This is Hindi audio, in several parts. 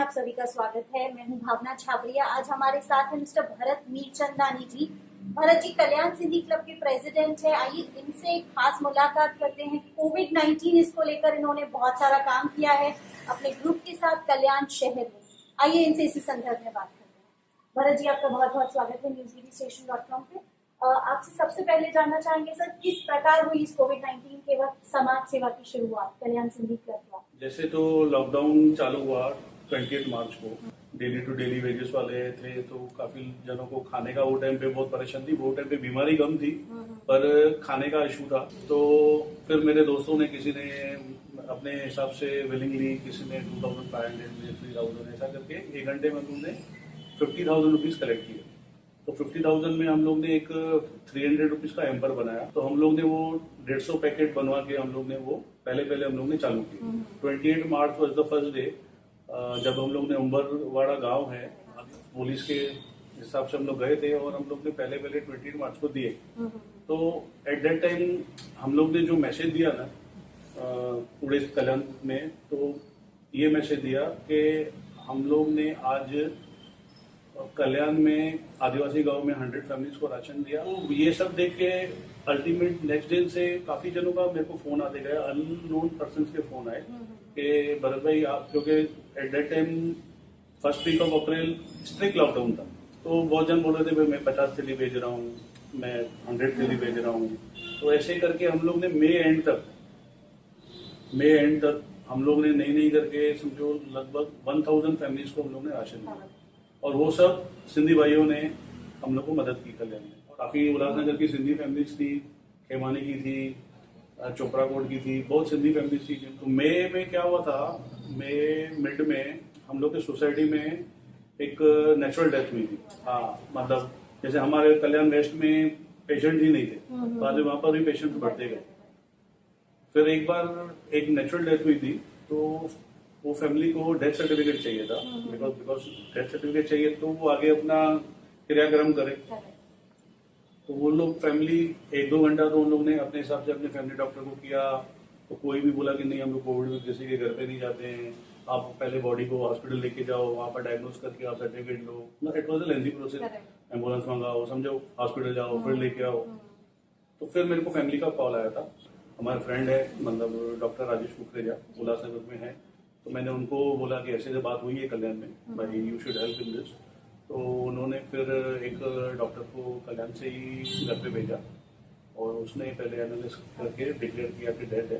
आप सभी का स्वागत है। मैं हूं भावना छाबड़िया। आज हमारे साथ है मिस्टर भरत मीरचंदानी जी। भरत जी कल्याण सिंधी क्लब के प्रेसिडेंट है। आइए इनसे एक खास मुलाकात करते हैं। कोविड-19 इसको लेकर इन्होंने बहुत सारा काम किया है अपने ग्रुप के साथ कल्याण शहर में। आइए इनसे इसी संदर्भ में बात करते हैं। भरत जी आपका बहुत बहुत स्वागत है newsbdstation.com पे। आपसे सबसे पहले जानना चाहेंगे सर, किस प्रकार हुई इस कोविड-19 के वक्त समाज सेवा की शुरुआत कल्याण सिंधी क्लब द्वारा? जैसे तो लॉकडाउन चालू हुआ 28 मार्च को, डेली टू डेली वेजेस वाले थे, तो काफी जनों को खाने का वो टाइम पे बहुत परेशान थी। वो टाइम पे बीमारी कम थी पर खाने का इशू था। तो फिर मेरे दोस्तों ने किसी ने अपने हिसाब से विलिंगली, किसी ने 2500 में 3000 ऐसा करके 1 घंटे में तुमने 50,000 रुपीज कलेक्ट किए। तो 50,000 में हम लोग ने एक 300 रुपीज का एम्पर बनाया। तो हम लोग ने वो 150 पैकेट बनवा के हम लोग ने वो पहले हम लोग ने चालू की। 28 मार्च वॉज द फर्स्ट डे, जब हम लोग ने उम्बरवाड़ा गांव है, पुलिस के हिसाब से हम लोग गए थे और हम लोग ने पहले 28 मार्च को दिए। तो एट दैट टाइम हम लोग ने जो मैसेज दिया ना पूरे कल्याण में, तो ये मैसेज दिया कि हम लोग ने आज कल्याण में आदिवासी गांव में 100 फैमिलीज को राशन दिया। तो ये सब देख के अल्टीमेट नेक्स्ट डे से काफी जनों का मेरे को फोन आते गए, अननोन पर्सन के फोन आए कि भरत भाई आप, क्योंकि at that time first week of April strict lockdown था, तो बहुत जन बोल रहे थे भाई मैं 50 थैली भेज रहा हूँ, मैं 100 थैली भेज रहा हूँ। तो ऐसे करके हम लोग ने मई एंड तक हम लोग ने नहीं करके समझो लगभग 1000 फैमिलीज को हम लोग ने राशन दिया। और वो सब सिंधी भाइयों ने हम लोग को मदद की कल्याण में। काफी उल्लासनगर की सिंधी फैमिलीज थी, खेमानी की थी, चोपड़ा कोट की थी, बहुत सिंधी फैमिलीज थी। तो मई में क्या हुआ था, मई मिड में हम लोग के सोसाइटी में एक नेचुरल डेथ हुई थी। हाँ, मतलब जैसे हमारे कल्याण वेस्ट में पेशेंट ही नहीं थे, बाद में वहां पर भी पेशेंट बढ़ते गए। फिर एक बार एक नेचुरल डेथ हुई थी, तो वो फैमिली को डेथ सर्टिफिकेट चाहिए था, बिकॉज डेथ सर्टिफिकेट चाहिए तो वो आगे अपना क्रियाक्रम करे। तो वो लोग फैमिली 1-2 घंटा तो उन लोग ने अपने हिसाब से अपने फैमिली डॉक्टर को किया। तो कोई भी बोला कि नहीं हम लोग कोविड में किसी के घर पे नहीं जाते हैं, आप पहले बॉडी को हॉस्पिटल लेके जाओ, वहां पर डायग्नोज करके आप सर्टिफिकेट लो। It was a lengthy process, ambulance मंगाओ, समझो हॉस्पिटल जाओ, फिर लेके आओ। तो फिर मेरे को फैमिली का कॉल आया था। हमारे फ्रेंड है, मतलब डॉक्टर राजेश कुकरेजा, उल्लासनगर में है। तो मैंने उनको बोला कि ऐसे बात हुई है कल्याण में, भाई you should help in this. तो उन्होंने फिर एक डॉक्टर को कल्याण से ही घर पे भेजा और उसने पहले एनालिसिस करके डिक्लेयर किया कि डेथ है।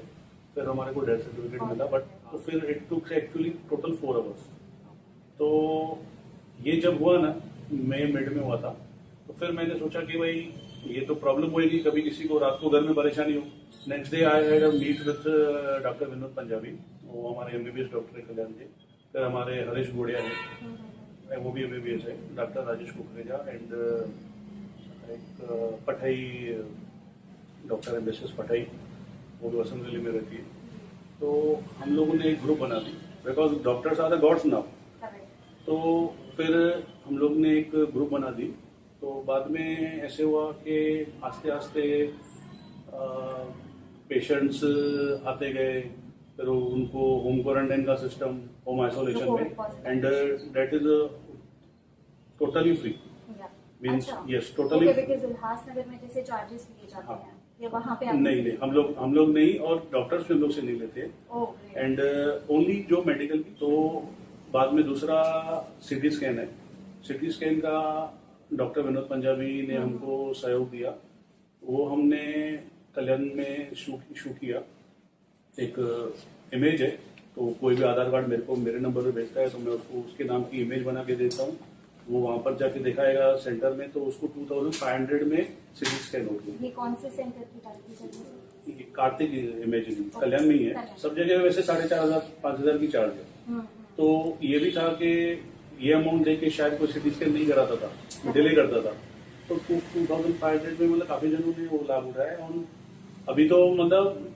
फिर हमारे को डेथ सर्टिफिकेट मिला, बट तो फिर it took actually total 4 hours. तो ये जब हुआ ना, मई मिड में हुआ था, तो फिर मैंने सोचा कि भाई ये तो प्रॉब्लम होगी, कभी किसी को रात को घर में परेशानी हो। Next day I had a meet with doctor Vinod Punjabi, वो हमारे MBBS डॉक्टर है कल्याण के। फिर हमारे हरीश गोड़िया है, वो भी MBBS है, डॉक्टर राजेश कुकरेजा एंड एक पठाई डॉक्टर एम्बेसिस पठाई, वो भी वसंत दिल्ली में रहती है। तो हम लोगों ने एक ग्रुप बना दी, because doctors are the gods now. तो फिर हम लोग ने एक ग्रुप बना दी। तो बाद में ऐसे हुआ कि आस्ते आस्ते पेशेंट्स आते गए, फिर उनको होम क्वारंटाइन का सिस्टम, होम आइसोलेशन में, and that is totally free, means yes totally. Ulhasnagar में जैसे चार्जेस लिए जाते हैं या वहाँ पे नहीं, हम लोग नहीं, और डॉक्टर्स भी हम लोग से नहीं लेते, एंड ओनली जो मेडिकल की। तो बाद में दूसरा सिटी स्कैन है। सिटी स्कैन का डॉक्टर विनोद पंजाबी ने हमको सहयोग दिया। वो हमने कल्याण में शू किया। एक इमेज है, तो कोई भी आधार कार्ड मेरे नंबर पे भेजता है तो मैं उसको उसके नाम की इमेज बना के देता हूँ। वो वहां पर जाके दिखाएगा सेंटर में, तो उसको 2500 में सिटी स्कैन होगी। ये कौन से सेंटर की बात है? कार्तिक इमेजिंग कल्याण में ही है। सब जगह वैसे 4500-5000 की चार्ज है। तो ये भी था कि ये अमाउंट देके शायद कोई सिटी स्कैन नहीं कराता था, डिले करता था। तो 2500 में मतलब काफी जनों ने वो लाभ उठाया। और अभी तो मतलब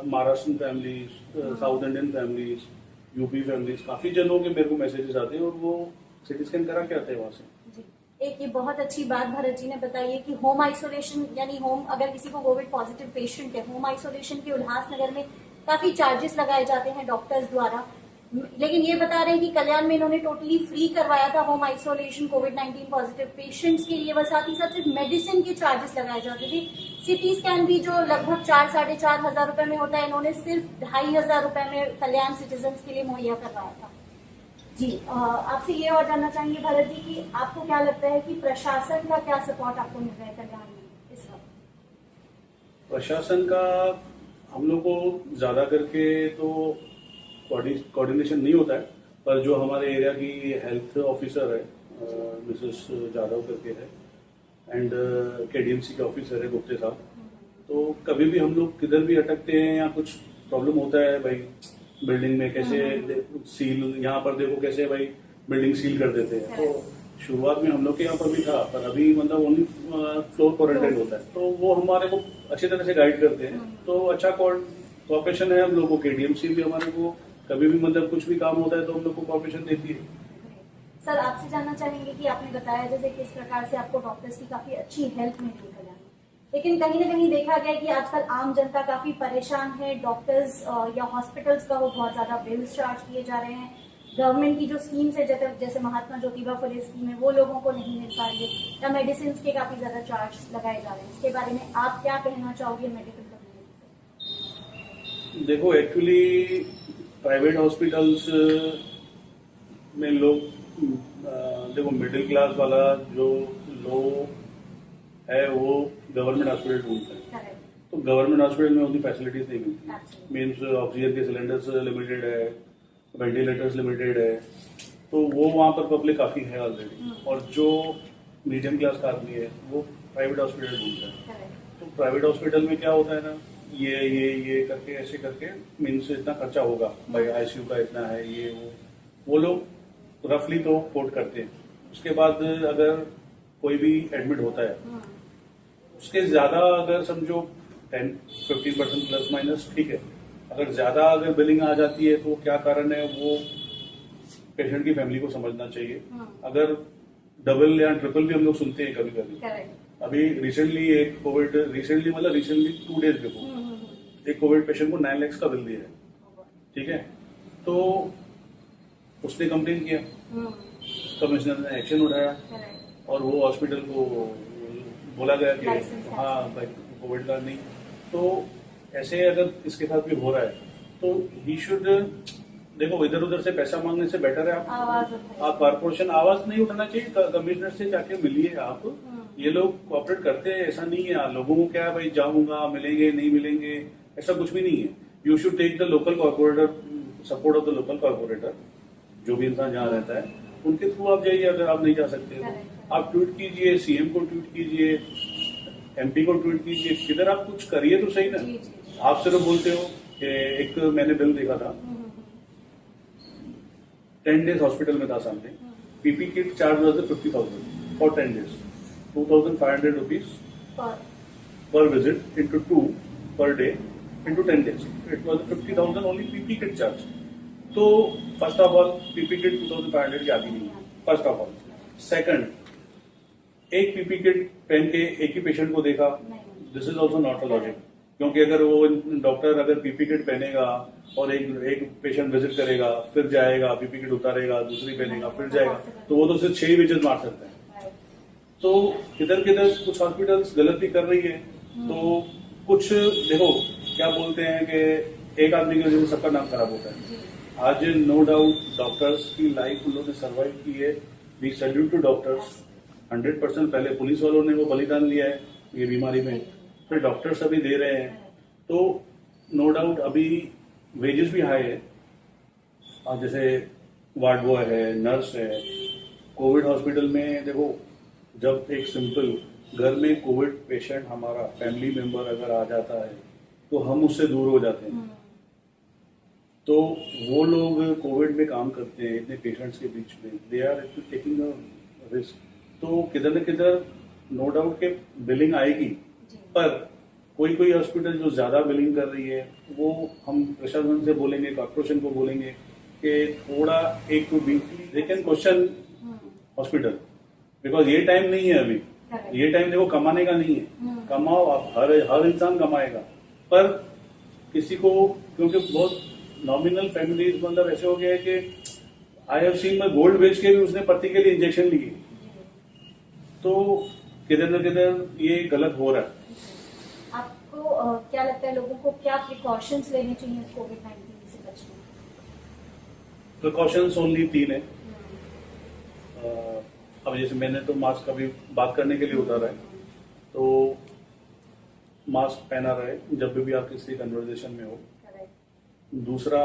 Maharashtra families, south Indian families, UP families, काफी जनों के मेरे को मैसेजेस आते हैं और वो सिटी स्कैन करा के आते हैं वहां से। एक ये बहुत अच्छी बात भरत जी ने बताई है कि होम आइसोलेशन, यानी होम, अगर किसी को कोविड पॉजिटिव पेशेंट है, होम आइसोलेशन के उल्लासनगर में काफी चार्जेस लगाए जाते हैं डॉक्टर्स द्वारा। लेकिन ये बता रहे हैं कि कल्याण में इन्होंने टोटली फ्री करवाया था होम आइसोलेशन कोविड-19 पॉजिटिव पेशेंट्स के लिए, बस साथ ही साथ सिर्फ मेडिसिन के चार्जेस लगाए जाते थे। सिटी स्कैन भी जो लगभग 4-4.5 रुपए में होता है, इन्होंने सिर्फ 2,500 रुपए में कल्याण सिटीजन के लिए मुहैया करवाया था। जी, आपसे ये और जानना चाहेंगे भरत जी कि आपको क्या लगता है कि प्रशासन का क्या सपोर्ट आपको मिल रहा है कल्याण में इस वक्त? प्रशासन का हम लोग को ज्यादा करके तो कोऑर्डिनेशन नहीं होता है, पर जो हमारे एरिया की हेल्थ ऑफिसर है मिसेस जादव करके है, एंड केडीएमसी के ऑफिसर है गुप्ते साहब, तो कभी भी हम लोग किधर भी अटकते हैं या कुछ प्रॉब्लम होता है भाई बिल्डिंग में कैसे सील, यहाँ पर देखो कैसे भाई बिल्डिंग सील कर देते हैं, तो शुरुआत में हम लोग के यहाँ पर भी था, पर अभी मतलब ओनली फ्लोर क्वारंटाइन होता है, तो वो हमारे को अच्छी तरह से गाइड करते हैं, तो अच्छा कोऑपरेशन है हम लोग को। केडीएमसी भी हमारे को कभी भी मतलब कुछ भी काम होता है तो हम लोग को कोऑपरेशन देती है। सर, आपसे जानना चाहेंगे कि आपने बताया जैसे किस प्रकार से आपको डॉक्टर्स की काफी अच्छी हेल्प मिली है कल्याण, लेकिन कहीं ना कहीं देखा गया कि आजकल आम जनता काफी परेशान है, डॉक्टर्स या हॉस्पिटल्स का वो बहुत ज्यादा बिल्स चार्ज किए जा रहे हैं, गवर्नमेंट की जो स्कीम्स है जैसे महात्मा ज्योतिबा फुले स्कीम है वो लोगों को नहीं मिल पा रही है, या मेडिसिन के काफी ज्यादा चार्ज लगाए जा रहे हैं, इसके बारे में आप क्या कहना चाहोगे मेडिकल कम्युनिटी? देखो एक्चुअली प्राइवेट हॉस्पिटल्स में लोग देखो मिडिल क्लास वाला जो लोग है वो गवर्नमेंट हॉस्पिटल ढूंढते हैं, तो गवर्नमेंट हॉस्पिटल में उनकी फैसिलिटीज नहीं मिलती, मीन्स ऑक्सीजन के सिलेंडर्स लिमिटेड है, वेंटिलेटर्स लिमिटेड है, तो वो वहाँ पर पब्लिक काफी है ऑलरेडी, और जो मीडियम क्लास का आदमी है वो प्राइवेट हॉस्पिटल ढूंढता है। तो प्राइवेट हॉस्पिटल में क्या होता है ना, ये करके ऐसे करके मीन्स इतना खर्चा होगा भाई, आईसीयू का इतना है, ये वो लोग रफली तो कोट करते हैं। उसके बाद अगर कोई भी एडमिट होता है उसके ज्यादा अगर समझो 10-15% प्लस माइनस ठीक है, अगर ज्यादा अगर बिलिंग आ जाती है तो क्या कारण है वो पेशेंट की फैमिली को समझना चाहिए। अगर डबल या ट्रिपल भी हम लोग सुनते हैं कभी कभी, अभी रिसेंटली 2 डेज बिफोर एक कोविड पेशेंट को 9 लाख का बिल दिया है, ठीक है, तो उसने कंप्लेन किया, कमिश्नर ने एक्शन उठाया और वो हॉस्पिटल को बोला गया कि हाँ भाई कोविड का नहीं। तो ऐसे अगर इसके साथ भी हो रहा है तो ही शुड, देखो इधर उधर से पैसा मांगने से बेटर है आप कॉर्पोरेशन आवाज नहीं उठाना चाहिए, कमिश्नर से जाके मिलिए आप, ये लोग कोऑपरेट करते हैं, ऐसा नहीं है लोगों को क्या है भाई जाऊंगा मिलेंगे नहीं मिलेंगे, ऐसा कुछ भी नहीं है। You should take the local corporator, support of the local corporator, जो भी इंसान जहाँ रहता है उनके थ्रू आप जाइए, अगर आप नहीं जा सकते तो आप ट्वीट कीजिए, सीएम को ट्वीट कीजिए, एमपी को ट्वीट कीजिए, किधर आप कुछ करिए तो सही ना। आप सिर्फ बोलते हो कि एक मैंने बिल देखा था 10 डेज हॉस्पिटल में था सामने, PP kit charge was 50,000 for 10 days, 2,500 rupees per visit into 2 per day into 10 days. It was 50,000 only PP kit charge. तो first of all PP kit 2,500 की आती नहीं है, फर्स्ट ऑफ ऑल। सेकंड, एक पीपी किट पहन के एक ही पेशेंट को देखा, this is also not a logic, क्योंकि अगर वो डॉक्टर अगर पीपी किट पहनेगा और एक पेशेंट विजिट करेगा फिर जाएगा, पीपी किट उतारेगा, दूसरी पहनेगा फिर जाएगा, तो वो तो सिर्फ 6 विजिट मार सकता है। तो किधर किधर कुछ हॉस्पिटल्स गलत भी कर रही है, तो कुछ देखो क्या बोलते हैं कि एक आदमी की वजह से सबका नाम खराब होता है। आज नो डाउट डॉक्टर्स की लाइफ उन लोगों ने सर्वाइव की है, वी सैल्यूट टू डॉक्टर्स 100%। पहले पुलिस वालों ने वो बलिदान लिया है ये बीमारी में, फिर डॉक्टर्स अभी दे रहे हैं, तो नो डाउट अभी वेजेस भी हाई है। जैसे वार्ड बॉय है, नर्स है, कोविड हॉस्पिटल में देखो जब एक सिंपल घर में कोविड पेशेंट हमारा फैमिली मेंबर अगर आ जाता है तो हम उससे दूर हो जाते हैं। तो वो लोग कोविड में काम करते हैं इतने पेशेंट्स के बीच में, they are taking a risk, तो किधर न किधर नो डाउट के बिलिंग आएगी, पर कोई कोई हॉस्पिटल जो ज्यादा बिलिंग कर रही है वो हम प्रशासन से बोलेंगे, कॉर्पोरेशन को बोलेंगे कि थोड़ा एक weekly they can question hospital, because ये टाइम नहीं है अभी, ये टाइम देखो कमाने का नहीं है, कमाओ आप, हर इंसान कमाएगा, पर किसी को क्योंकि बहुत नॉमिनल फैमिलीज मतलब ऐसे हो गया है कि आई हैव सीन में गोल्ड बेच के भी उसने पति के लिए इंजेक्शन लिए, तो किधर न किधर ये गलत हो रहा है। आपको क्या लगता है लोगों को क्या प्रिकॉशंस लेने चाहिए कोविड-19 से बचने? प्रिकॉशंस ओनली 3 है। अब जैसे मैंने तो मास्क अभी बात करने के लिए उतारा है, तो मास्क पहना रहे जब भी आप किसी कन्वर्सेशन में हो। दूसरा,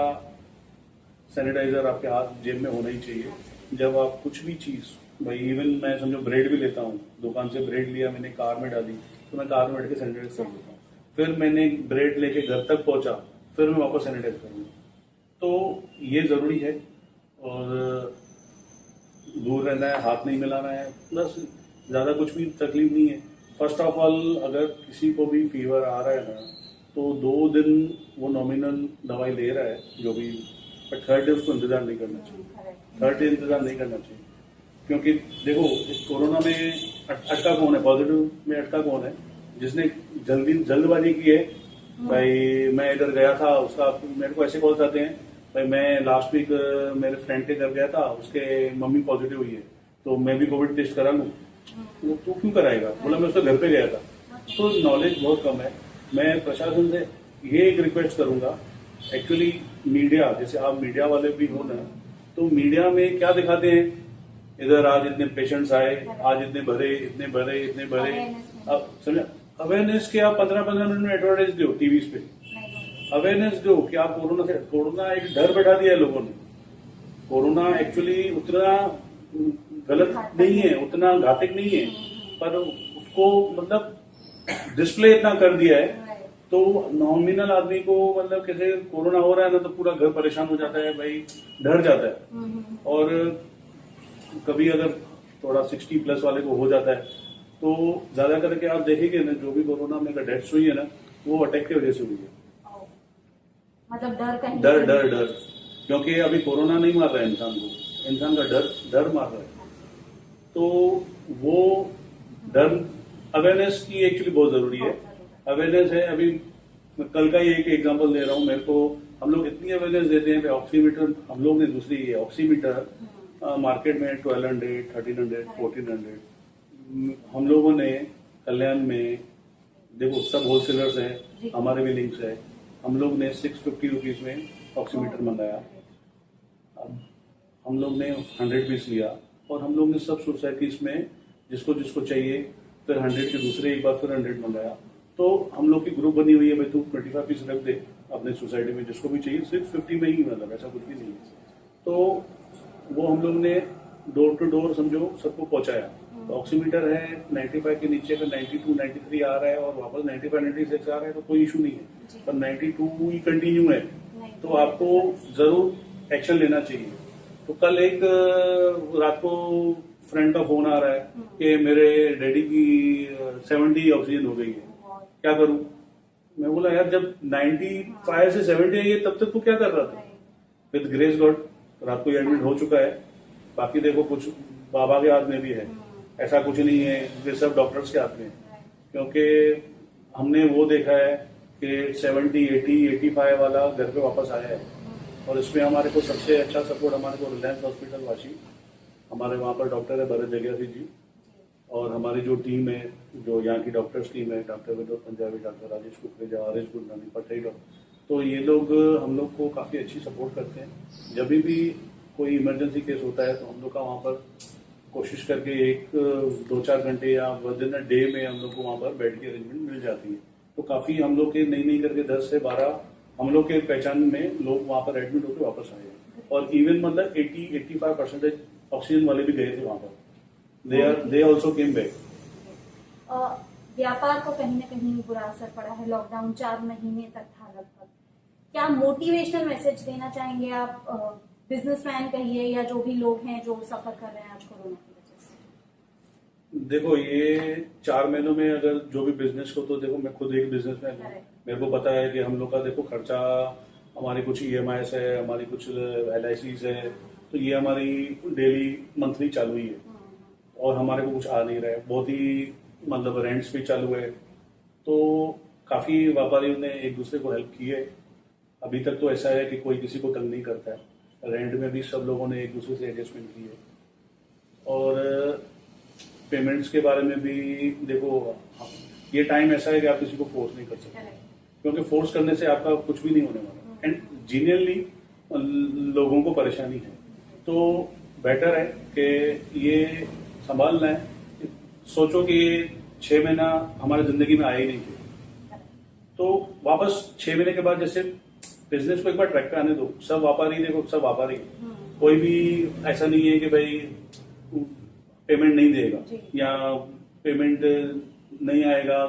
सैनिटाइजर आपके हाथ जेब में होना ही चाहिए। जब आप कुछ भी चीज, भाई इवन मैं समझो ब्रेड भी लेता हूँ, दुकान से ब्रेड लिया मैंने, कार में डाली, तो मैं कार में बैठ के सैनिटाइज कर देता हूँ। फिर मैंने ब्रेड लेके घर तक पहुंचा, फिर मैं वापस सैनिटाइज करूँगा। तो ये जरूरी है। और दूर रहना है, हाथ नहीं मिलाना है, बस ज्यादा कुछ भी तकलीफ नहीं है। फर्स्ट ऑफ ऑल, अगर किसी को भी फीवर आ रहा है ना, तो 2 दिन वो नॉमिनल दवाई ले रहा है जो भी, पर थर्ड डे उसको इंतजार नहीं करना चाहिए। थर्ड डे इंतजार नहीं करना चाहिए, क्योंकि देखो इस कोरोना में अटका कौन है, पॉजिटिव में अटका कौन है? जिसने जल्दबाजी की है। भाई मैं इधर गया था, उसका मेरे को ऐसे कॉल्स आते हैं, भाई मैं लास्ट वीक मेरे फ्रेंड के घर गया था, उसके मम्मी पॉजिटिव हुई है, तो मैं भी कोविड टेस्ट करा लूँ। तो क्यों कराएगा? बोला मैं उसके घर पे गया था। तो नॉलेज बहुत कम है। मैं प्रशासन से ये एक रिक्वेस्ट करूंगा, एक्चुअली मीडिया, जैसे आप मीडिया वाले भी हो ना, तो मीडिया में क्या दिखाते हैं, इधर आज इतने पेशेंट्स आए, आज इतने भरे, इतने भरे, इतने भरे। अब समझ, अवेयरनेस के आप 15-15 मिनट में एडवर्टाइज दो टीवी पे, अवेयरनेस दो कि आप कोरोना एक डर बैठा दिया है लोगों ने। कोरोना एक्चुअली उतना गलत नहीं है, उतना घातक नहीं है, पर उसको मतलब डिस्प्ले इतना कर दिया है, तो नॉमिनल आदमी को मतलब कैसे कोरोना हो रहा है ना, तो पूरा घर परेशान हो जाता है, भाई डर जाता है। और कभी अगर थोड़ा 60 प्लस वाले को हो जाता है, तो ज्यादा करके आप देखेंगे ना, जो भी कोरोना में डेथ्स हुई है ना, वो अटैक की वजह से हुई है। मतलब डर कहीं डर, क्योंकि अभी कोरोना नहीं मार रहा है इंसान को, इंसान का डर मार रहा है। तो वो डर, अवेयरनेस की एक्चुअली बहुत जरूरी है। अवेयरनेस है, अभी मैं कल का ही एक एग्जांपल दे रहा हूँ। मेरे को हम लोग इतनी अवेयरनेस देते हैं, ऑक्सीमीटर हम लोग ने, दूसरी ऑक्सीमीटर मार्केट में 1200, 1300, 1400 हम लोगों ने कल्याण में, देखो सब होलसेलर्स हैं, हमारे भी लिंक्स है, हम लोग ने 650 रुपीज में ऑक्सीमीटर मंगाया। अब हम लोग ने 100 पीस लिया, और हम लोग ने सब सोसाइटीज में जिसको जिसको चाहिए, फिर 100 के दूसरे एक बार फिर 100 मंगाया। तो हम लोग की ग्रुप बनी हुई है, भाई तू 25 पीस रख दे अपने सोसाइटी में, जिसको भी चाहिए, सिर्फ 50 में ही, मतलब ऐसा कुछ भी नहीं है। तो वो हम लोग ने डोर टू डोर समझो सबको पहुंचाया। तो ऑक्सीमीटर है 95 के नीचे, अगर 92, 93 आ रहा है और वापस 95, 96 आ रहा है, तो कोई इशू नहीं है, पर 92 ही कंटिन्यू है, तो आपको जरूर एक्शन लेना चाहिए। तो कल एक रात को फ्रेंड का फोन आ रहा है कि मेरे डैडी की 70 ऑक्सीजन हो गई है, क्या करूं? मैं बोला यार, जब 95 से 70 आई है, तब तक तू क्या कर रहा था? विद ग्रेस गॉड रात को एडमिट हो चुका है। बाकी देखो कुछ बाबा के हाथ में भी है, ऐसा कुछ नहीं है, ये सब डॉक्टर्स के हाथ में है। क्योंकि हमने वो देखा है कि 70, 80, 85 वाला घर पे वापस आया है, और इसमें हमारे को सबसे अच्छा सपोर्ट हमारे को रिलायंस हॉस्पिटल वाशी, हमारे वहाँ पर डॉक्टर है भरत जगियासी जी, और हमारी जो टीम है, जो यहाँ की डॉक्टर्स टीम है, doctor Vinod Punjabi, doctor Rajesh Kukreja, RS. Gurnani, Patel, तो ये लोग हम लोग को काफ़ी अच्छी सपोर्ट करते हैं। जब भी कोई इमरजेंसी केस होता है, तो हम लोग का वहाँ पर कोशिश करके 1-2-4 घंटे या विदिन अ डे में हम लोग को वहाँ पर बेड की अरेंजमेंट मिल जाती है। तो काफ़ी हम लोग के नहीं करके 10 से 12 हम लोग के पहचान में लोग वहाँ पर एडमिट होकर वापस आए हैं, और इवन मतलब 80-85% ऑक्सीजन वाले भी गए थे वहाँ पर, दे ऑल्सो केम बैक। व्यापार को कहीं ना कहीं बुरा असर पड़ा है, लॉकडाउन 4 महीने तक था लगभग। क्या मोटिवेशनल मैसेज देना चाहेंगे आप, बिजनेसमैन कहिए या जो भी लोग हैं जो सफर कर रहे हैं आज कोरोना की वजह से? देखो ये 4 महीनों में अगर जो भी बिजनेस को, तो देखो मैं खुद एक बिजनेसमैन हूँ, मेरे को पता है कि हम लोग का देखो खर्चा, हमारी कुछ EMIs है, हमारी कुछ LICs है, तो ये हमारी डेली मंथली चालू ही है, और हमारे को कुछ आ नहीं रहा है, बहुत ही मतलब रेंट्स भी चालू है। तो काफी व्यापारियों ने एक दूसरे को हेल्प की है। अभी तक तो ऐसा है कि कोई किसी को तंग नहीं करता है। रेंट में भी सब लोगों ने एक दूसरे से एडजस्टमेंट की है। और पेमेंट्स के बारे में भी देखो, ये टाइम ऐसा है कि आप किसी को फोर्स नहीं कर सकते, क्योंकि फोर्स करने से आपका कुछ भी नहीं होने वाला। एंड जीनियरली लोगों को परेशानी है, तो बेटर है कि ये संभालना है। सोचो कि ये 6 महीना हमारी जिंदगी में आया ही नहीं थे, तो वापस 6 महीने के बाद जैसे बिजनेस को एक बार ट्रैक पे आने दो। सब व्यापारी, देखो सब व्यापारी, कोई भी ऐसा नहीं है कि भाई पेमेंट नहीं देगा या पेमेंट नहीं आएगा।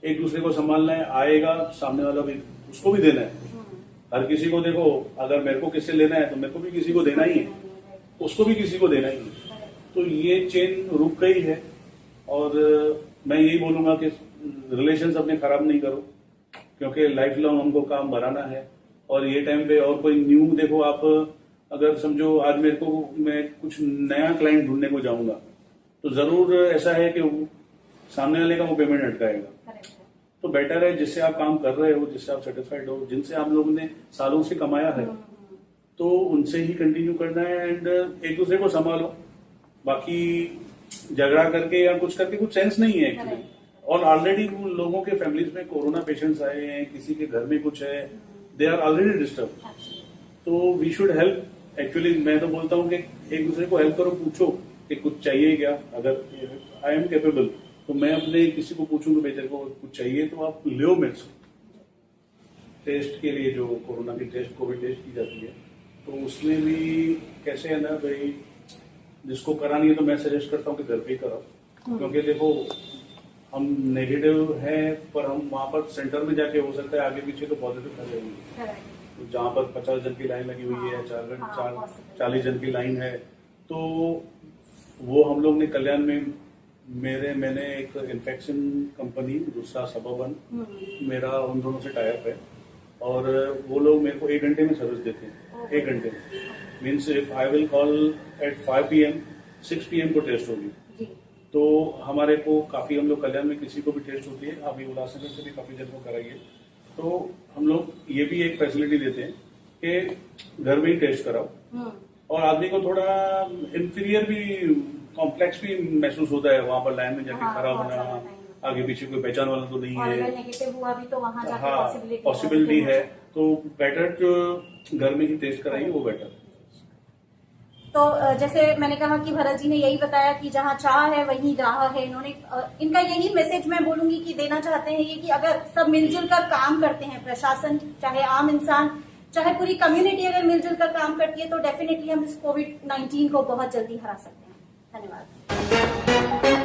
एक दूसरे को संभालना है, आएगा सामने वाला भी, उसको भी देना है। हर किसी को देखो, अगर मेरे को किससे लेना है तो मेरे को भी किसी को देना ही है, उसको भी किसी को देना ही है। तो ये चेन रुक गई है। और मैं यही बोलूंगा कि रिलेशंस अपने खराब नहीं करो, क्योंकि लाइफ लॉन्ग हमको काम बनाना है। और ये टाइम पे और कोई न्यू, देखो आप अगर समझो आज मेरे को, मैं कुछ नया क्लाइंट ढूंढने को जाऊंगा तो जरूर ऐसा है कि सामने वाले का वो पेमेंट अटकाएगा। तो बेटर है जिससे आप काम कर रहे हो, जिससे आप सेटिस्फाइड हो, जिनसे आप लोगों ने सालों से कमाया है, तो उनसे ही कंटिन्यू करना है। एंड एक दूसरे को संभालो, बाकी झगड़ा करके या कुछ करके कुछ सेंस नहीं है एक्चुअली। और ऑलरेडी लोगों के फैमिलीज में कोरोना पेशेंट्स आए हैं, किसी के घर में कुछ है, दे आर ऑलरेडी डिस्टर्ब। तो वी शुड हेल्प। एक्चुअली मैं तो बोलता हूँ कि एक दूसरे को हेल्प करो, पूछो कि कुछ चाहिए क्या। अगर आई एम कैपेबल तो मैं अपने किसी को पूछूंगा भाई तेरे को कुछ चाहिए तो आप लो मेरे से। टेस्ट के लिए जो कोरोना की टेस्ट, कोविड टेस्ट की जाती है, तो उसमें भी कैसे है ना भाई, जिसको करानी है तो मैं सजेस्ट करता हूँ कि घर पे ही कराओ। क्योंकि देखो हम नेगेटिव हैं, पर हम वहां पर सेंटर में जाके हो सकता है आगे पीछे तो पॉजिटिव कर रहे हैं। तो जहाँ पर 50 जन की लाइन लगी हुई है, 40 जन की लाइन है, तो वो हम लोग ने कल्याण में मैंने एक इन्फेक्शन कंपनी, दूसरा सबर्बन, मेरा उन दोनों से टाई अप है। और वो लोग मेरे को 1 घंटे में सर्विस देते हैं। 1 घंटे में means if I will call at 5 PM, 6 PM को टेस्ट होगी। तो हमारे को काफी, हम लोग कल्याण में किसी को भी टेस्ट होती है, अभी उल्लासनगर से भी काफी जन को कराइए। तो हम लोग ये भी एक फैसिलिटी देते हैं कि घर में ही टेस्ट कराओ। और आदमी को थोड़ा इंफीरियर भी, कॉम्प्लेक्स भी महसूस होता है वहां पर लाइन में जाके खड़ा होना, आगे पीछे कोई पहचान वाला तो नहीं है, नेगेटिव हुआ भी तो वहां जाके पॉसिबिलिटी है। तो बेटर घर में ही टेस्ट कराइए, वो बेटर। तो जैसे मैंने कहा कि भरत जी ने यही बताया कि जहाँ चाह है वहीं राह है। इन्होंने इनका यही मैसेज मैं बोलूंगी कि देना चाहते हैं ये कि अगर सब मिलजुल कर काम करते हैं, प्रशासन चाहे आम इंसान चाहे पूरी कम्युनिटी अगर मिलजुल कर काम करती है, तो डेफिनेटली हम इस कोविड-19 को बहुत जल्दी हरा सकते हैं। धन्यवाद।